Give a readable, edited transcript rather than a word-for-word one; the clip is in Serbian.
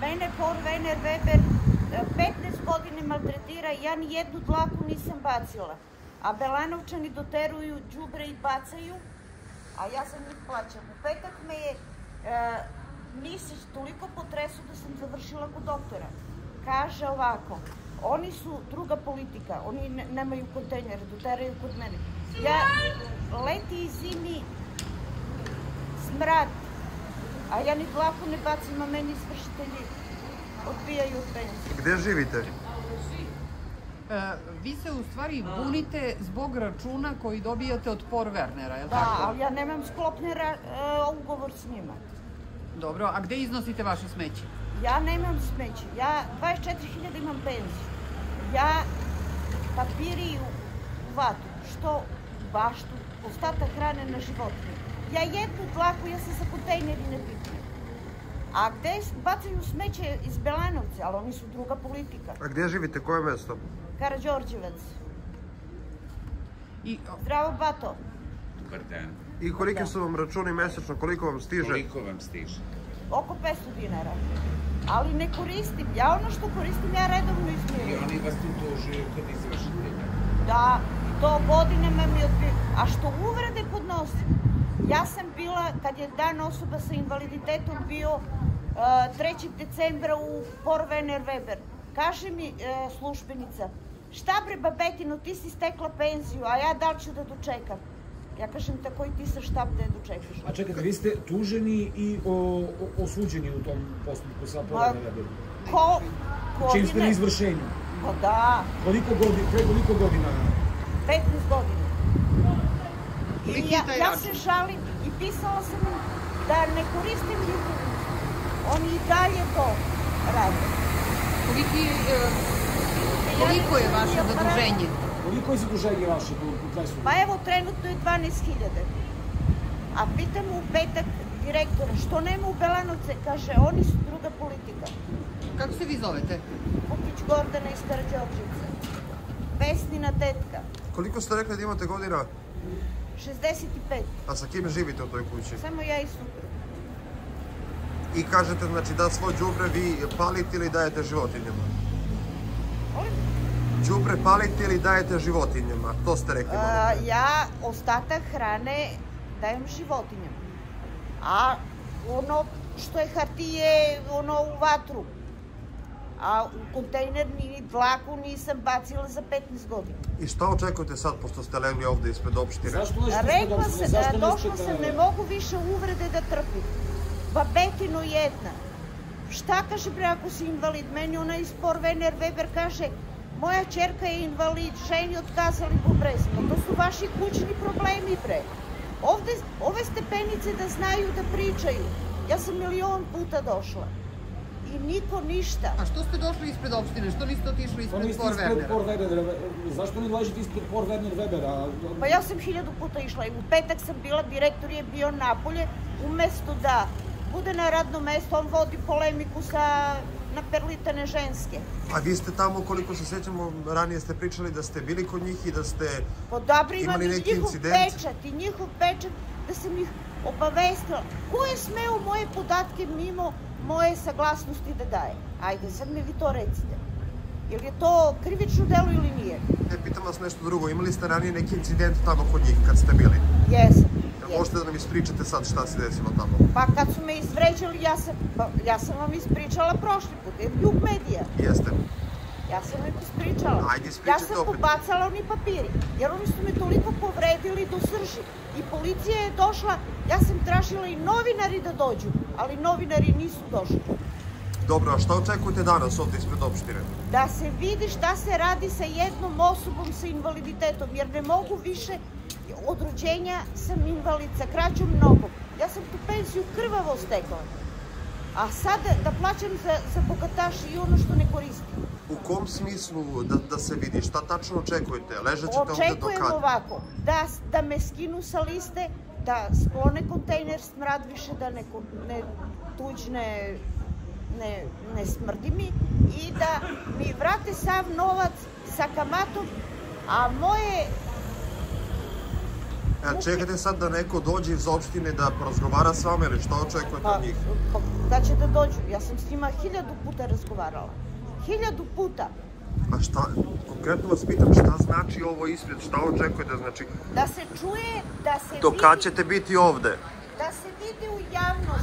Mene Paul Werner Weber 15 godine maltretira, ja ni jednu dlaku nisam bacila. A Belanovčani doteruju đubre i bacaju, a ja za njih plaćam. U petak me je misliš toliko potresu da sam završila kod doktora. Kaže ovako, oni su druga politika, oni nemaju kontejnere, doteraju kod mene. Ja leti i zimi smrad, a ja ni dlaku ne bacim, a meni izvršitelji odbijaju penziju. Gde živite? Vi se u stvari bunite zbog računa koji dobijate od Paul Wernera, je li tako? Da, ali ja nemam sklopljen ugovor s njima. Dobro, a gde iznosite vaše smeće? Ja nemam smeće, ja 24.000 imam penziju. Ja papiri u vatu, što u baštu, ostatak hrane na životinje. Ja jednu dlaku, ja se za kontejneri ne pitam. A gde bacaju smeće iz Belanovce, ali oni su druga politika. A gde živite, koje mesto? Karađorđevac. Zdravo, Bato. Dobar dan. I koliki su vam računi mesečno, koliko vam stiže? Koliko vam stiže? Oko 500 dinara. Ali ne koristim. Ja ono što koristim, ja redovno izmirim. I oni vas tu tužuju kod izvršitelja? Da, to godinama mi odbiju. A što uvrede podnosim? Ja sam bila, kad je dan osoba sa invaliditetom bio 3. decembra u Paul Werner Weber. Kaže mi službenica, šta bre babetino, ti si stekla penziju, a ja da li ću da dočekam? Ja kažem, tako i ti sa štab da je dočekaš. A čekajte, vi ste tuženi i osuđeni u tom postupku sa Paul Werner Weberom? Čim ste na izvršenju? Pa da. Koliko godina? 15 godina. Ja se žalim i pisala sam im da ne koristim njihovu. Oni i dalje to rade. Koliko je vaše zaduženje? Koliko je zaduženje vaše? Pa evo, trenutno je 12.000. A pitam u petak direktora, što nema u Belanovce? Kaže, oni su druga politika. Kako se vi zovete? Kukić Gordana iz Karađorđevca. Vesnina tetka. Koliko ste rekli da imate godina? 65. A sa kim živite u toj kući? Samo ja i suprug. I kažete, znači, da svoj đubre vi palite ili dajete životinjama? Đubre palite ili dajete životinjama? To ste rekli malo pre. Ja ostatak hrane dajem životinjama. A ono što je hartije, ono u vatru. A u kontejner ni dlaku nisam bacila za 15 godina. I šta očekujete sad, pošto ste legli ovde ispred opštine? Rekla sam, došla sam, ne mogu više uvrede da trpim. Babetino jedna. Šta kaže bre ako si invalid? Meni ona iz Paul Werner Weber kaže, moja ćerka je invalid, ženi otkazali bubrezima. To su vaši kućni problemi bre. Ove stepenice da znaju da pričaju. Ja sam 1.000.000 puta došla. I niko ništa. A što ste došli ispred opštine? Što niste otišli ispred Paul Wernera? Zašto ne dolazite ispred Paul Werner Webera? Pa ja sam 1000 puta išla i u petak sam bila, direktor je bio napolje, umesto da bude na radno mesto, on vodi polemiku sa naperlitane ženske. A vi ste tamo, koliko se sjećamo, ranije ste pričali da ste bili kod njih i da ste imali neki incident? I njihov pečat, da sam ih obavestila. Ko je smeo moje podatke mimo moje saglasnosti da daje? Ajde, sad mi vi to recite. Je li je to krivično delo ili nije? Ne, pitam vas nešto drugo. Imali ste ranije neki incident tamo kod njih kad ste bili? Jesam. Možete da nam ispričate sad šta se desilo tamo? Pa kad su me izvređali, ja sam vam ispričala prošli put. Jug medija. Jeste. Ja sam vam ispričala. Ajde, ispričajte opet. Ja sam pobacala oni papiri, jer oni su me toliko povredili do srži. I policija je došla, ja sam tražila i novinari da dođu, ali novinari nisu došli. Dobro, a šta očekujete danas ovde ispred opštine? Da se vidi šta se radi sa jednom osobom sa invaliditetom, jer ne mogu više, od rođenja sam invalid sa kraćom nogom. Ja sam tu penziju krvavo stekla. A sad da plaćam za bogataši i ono što ne koristim. U kom smislu da se vidi? Šta tačno očekujete? Ležat ćete ovde do kada? Očekujem ovako, da me skinu sa liste, da sklone kontejner smrad više, da ne tuđne ne smrdi mi i da mi vrate sav novac sa kamatom, a Čekajte sad da neko dođe iz opštine da porazgovara s vama ili šta očekujete od njih? Da će da dođu. Ja sam s njima 1000 puta razgovarala. 1000 puta. A šta, konkretno vas pitam, šta znači ovo ispred, šta očekujete, znači... Da se čuje, da se vidi... Do kad ćete biti ovde? Da se vidi u javnosti.